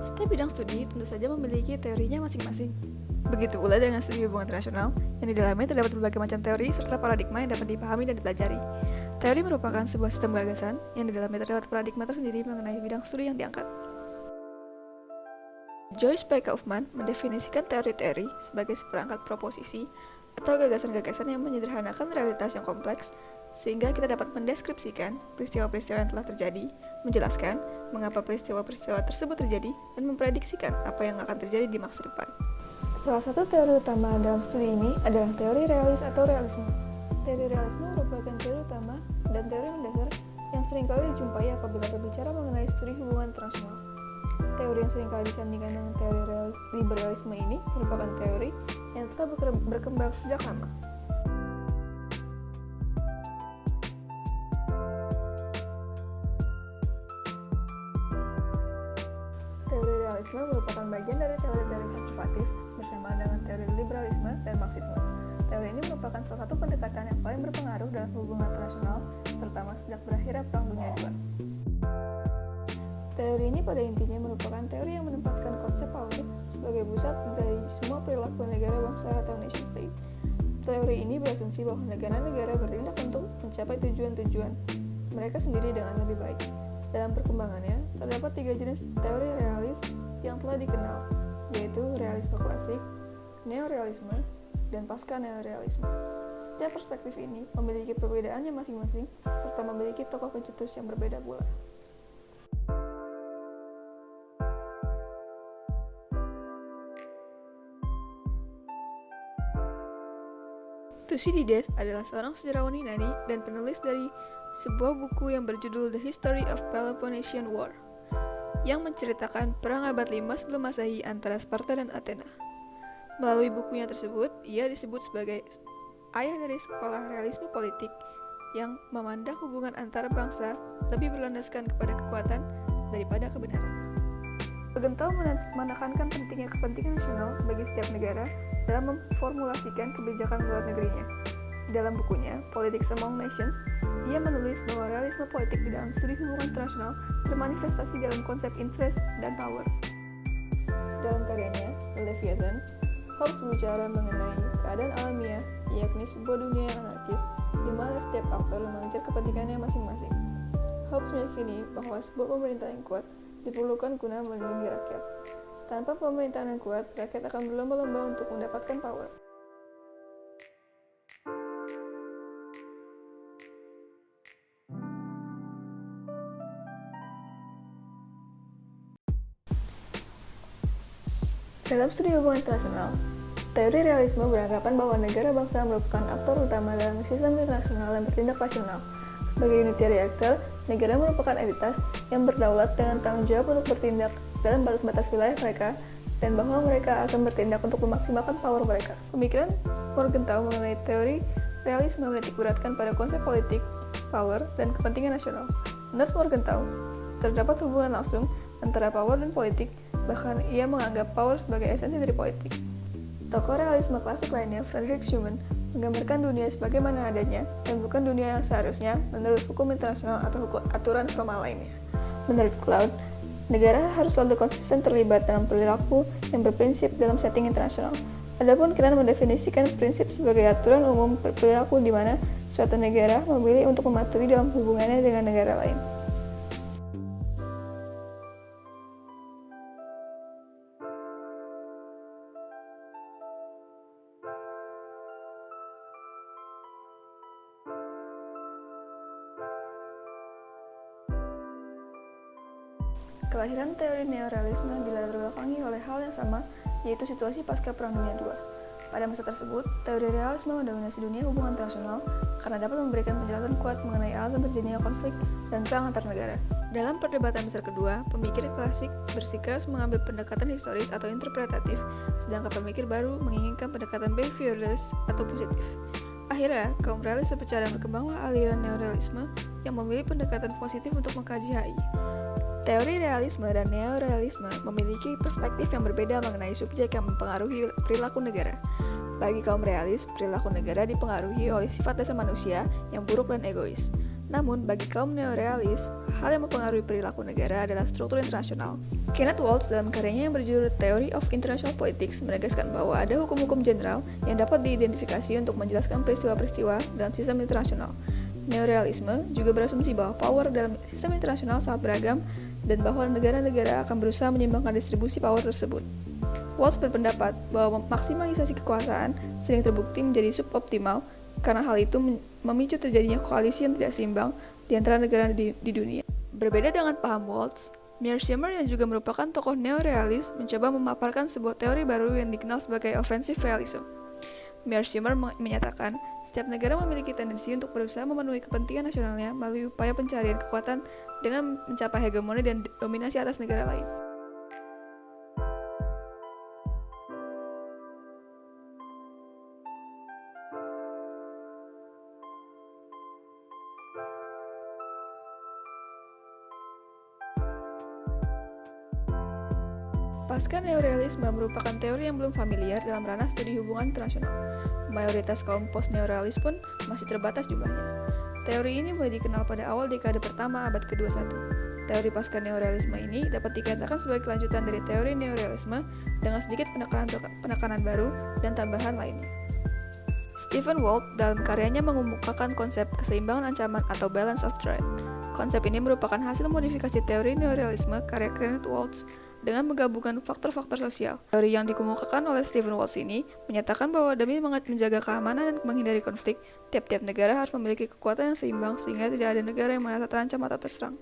Setiap bidang studi tentu saja memiliki teorinya masing-masing. Begitu pula dengan studi hubungan internasional, yang di dalamnya terdapat berbagai macam teori serta paradigma yang dapat dipahami dan dipelajari. Teori merupakan sebuah sistem gagasan yang di dalamnya terdapat paradigma tersendiri mengenai bidang studi yang diangkat. Joyce P. Kaufman mendefinisikan teori-teori sebagai seperangkat proposisi atau gagasan-gagasan yang menyederhanakan realitas yang kompleks sehingga kita dapat mendeskripsikan peristiwa-peristiwa yang telah terjadi, menjelaskan mengapa peristiwa-peristiwa tersebut terjadi, dan memprediksikan apa yang akan terjadi di masa depan. Salah satu teori utama dalam studi ini adalah teori realis atau realisme. Teori realisme merupakan teori utama dan teori mendasar yang seringkali dijumpai apabila berbicara mengenai studi hubungan internasional. Teori yang seringkali disandingkan dengan teori liberalisme ini merupakan teori yang telah berkembang sejak lama. Teori realisme merupakan bagian dari teori-teori konservatif bersamaan dengan teori liberalisme dan marxisme. Teori ini merupakan salah satu pendekatan yang paling berpengaruh dalam hubungan internasional, terutama sejak berakhirnya Perang Dunia II. Teori ini pada intinya merupakan teori yang menempatkan konsep power sebagai pusat dari semua perilaku negara bangsa atau nation state. Teori ini berasumsi bahwa negara-negara bertindak untuk mencapai tujuan-tujuan mereka sendiri dengan lebih baik. Dalam perkembangannya, terdapat 3 jenis teori realis yang telah dikenal, yaitu realisme klasik, neorealisme, dan pasca-neorealisme. Setiap perspektif ini memiliki perbedaannya masing-masing, serta memiliki tokoh pencetus yang berbeda pula. Thucydides adalah seorang sejarawan Yunani dan penulis dari sebuah buku yang berjudul The History of Peloponnesian War, yang menceritakan perang abad 5 sebelum Masehi antara Sparta dan Athena. Melalui bukunya tersebut, ia disebut sebagai ayah dari sekolah realisme politik yang memandang hubungan antar bangsa lebih berlandaskan kepada kekuatan daripada kebenaran. Bergentau menekankan pentingnya kepentingan nasional bagi setiap negara dalam memformulasikan kebijakan luar negerinya. Dalam bukunya, Politics Among Nations, ia menulis bahwa realisme politik di dalam studi hubungan internasional termanifestasi dalam konsep interest dan power. Dalam karyanya, The Leviathan, Hobbes berbicara mengenai keadaan alamiah, yakni sebuah dunia yang anarkis, di mana setiap aktor mengejar kepentingannya masing-masing. Hobbes meyakini bahwa sebuah pemerintah yang kuat diperlukan guna melindungi rakyat. Tanpa pemerintahan yang kuat, rakyat akan berlomba-lomba untuk mendapatkan power. Dalam studi hubungan internasional, teori realisme beranggapan bahwa negara bangsa merupakan aktor utama dalam sistem internasional yang bertindak rasional. Sebagai unitary actor, negara merupakan entitas yang berdaulat dengan tanggung jawab untuk bertindak dalam batas-batas wilayah mereka, dan bahwa mereka akan bertindak untuk memaksimalkan power mereka. Pemikiran Morgenthau mengenai teori realisme menitikberatkan pada konsep politik, power, dan kepentingan nasional. Menurut Morgenthau, terdapat hubungan langsung antara power dan politik, bahkan ia menganggap power sebagai esensi dari politik. Tokoh realisme klasik lainnya, Frederick Schumann, menggambarkan dunia sebagaimana adanya dan bukan dunia yang seharusnya menurut hukum internasional atau aturan formal lainnya. Menurut Claude, negara harus selalu konsisten terlibat dalam perilaku yang berprinsip dalam setting internasional. Adapun Kennan mendefinisikan prinsip sebagai aturan umum perilaku di mana suatu negara memilih untuk mematuhi dalam hubungannya dengan negara lain. Kelahiran teori neorealisme dilatar belakangi oleh hal yang sama, yaitu situasi pasca Perang Dunia II. Pada masa tersebut, teori realisme mendominasi dunia hubungan internasional karena dapat memberikan penjelasan kuat mengenai alasan terjadinya konflik dan perang antar negara. Dalam perdebatan besar kedua, pemikir klasik bersikeras mengambil pendekatan historis atau interpretatif, sedangkan pemikir baru menginginkan pendekatan behavioralis atau positif. Akhirnya, kaum realis terpecah dan berkembanglah aliran neorealisme yang memilih pendekatan positif untuk mengkaji HI. Teori realisme dan neorealisme memiliki perspektif yang berbeda mengenai subjek yang mempengaruhi perilaku negara. Bagi kaum realis, perilaku negara dipengaruhi oleh sifat dasar manusia yang buruk dan egois. Namun, bagi kaum neorealis, hal yang mempengaruhi perilaku negara adalah struktur internasional. Kenneth Waltz dalam karyanya yang berjudul Theory of International Politics menegaskan bahwa ada hukum-hukum general yang dapat diidentifikasi untuk menjelaskan peristiwa-peristiwa dalam sistem internasional. Neorealisme juga berasumsi bahwa power dalam sistem internasional sangat beragam dan bahwa negara-negara akan berusaha menyeimbangkan distribusi power tersebut. Waltz berpendapat bahwa maksimalisasi kekuasaan sering terbukti menjadi suboptimal karena hal itu memicu terjadinya koalisi yang tidak seimbang di antara negara di dunia. Berbeda dengan paham Waltz, Mearsheimer yang juga merupakan tokoh neorealis mencoba memaparkan sebuah teori baru yang dikenal sebagai offensive realism. Mearsheimer menyatakan, setiap negara memiliki tendensi untuk berusaha memenuhi kepentingan nasionalnya melalui upaya pencarian kekuatan dengan mencapai hegemoni dan dominasi atas negara lain. Pasca neorealisme merupakan teori yang belum familiar dalam ranah studi hubungan internasional. Mayoritas kaum post-neorealis pun masih terbatas jumlahnya. Teori ini mulai dikenal pada awal dekade pertama abad ke-21. Teori pasca neorealisme ini dapat dikatakan sebagai kelanjutan dari teori neorealisme dengan sedikit penekanan baru dan tambahan lainnya. Stephen Walt dalam karyanya mengemukakan konsep keseimbangan ancaman atau balance of threat. Konsep ini merupakan hasil modifikasi teori neorealisme karya Kenneth Waltz dengan menggabungkan faktor-faktor sosial. Teori yang dikemukakan oleh Stephen Waltz ini menyatakan bahwa demi menjaga keamanan dan menghindari konflik, tiap-tiap negara harus memiliki kekuatan yang seimbang sehingga tidak ada negara yang merasa terancam atau terserang.